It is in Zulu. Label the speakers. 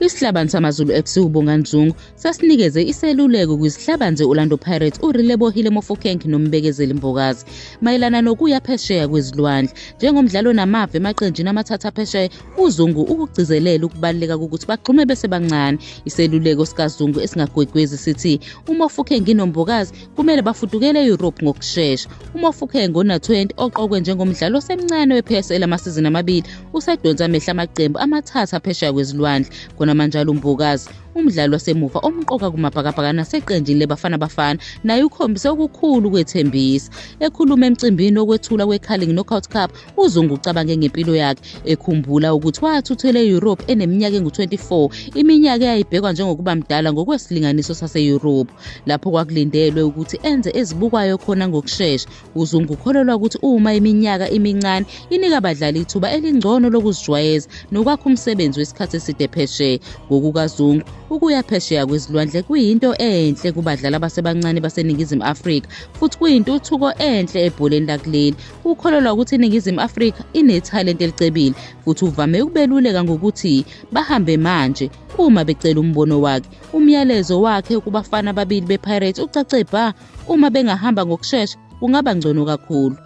Speaker 1: Isihlabani samaZulu FC uBonganzungu sasinikeze iseluleko kwisihlabanze Orlando Pirates uRelebohile Mofokeng nombekezeli Mbokazi mayelana nokuya phesheya kwezilwandle. Njengomdlalo namava emaqenjini amathatha phesheya, uZungu ukugcizelela ukubaleka ukuthi bagxume bese bancane. Iseluleko sikaZungu esingagwegwezi sithi uMofokeng noMbokazi kumele bafudukele eEurope ngokusheshsha. uMofokeng ona-20 oqokwe njengomdlalo osemncane wePSL amasizini amabili usedonsa amehla amaqembu amathatha phesheya kwezilwandle. Konamanje uMbokazi umdlalo wasemuva omqoka kumabhakabhaka naseqenjini leBafana Bafana naye ukhombise okukhulu kwethembisa. Ekhuluma emcimbini okwethula kweCarling Knockout Cup, uZungu ucabange ngempilo yakhe ekhumbula ukuthi wathuthela eEurope eneminyaka engu-24, iminyaka eyayibhekwa njengokuba mdala ngokwesilinganiso sase-Europe. Lapho kwakulindelwe ukuthi enze ezibukwayo khona ngokusheshsha, uZungu ukholelwa ukuthi uma iminyaka imincane inika abadlali ithuba elingcono lokuzijwayeza nokwakha umsebenzi wesikhathi eside phesheya. NgokukaZungu, ukuya phesheya kwezilwandle kuyinto enhle kubadlali abasebancane baseNingizimu Afrika futhi kuyintuthuko enhle ebholeni lakuleli. Ukholelwa ukuthi iNingizimu Afrika inethalente elicebile futhi uvame ukubeluleka ngokuthi bahambe manje uma becela umbono wakhe. Umyalezo wakhe kubafana ababili bePirates ucace bha, uma bengahamba ngokusheshsha kungaba ngcono kakhulu.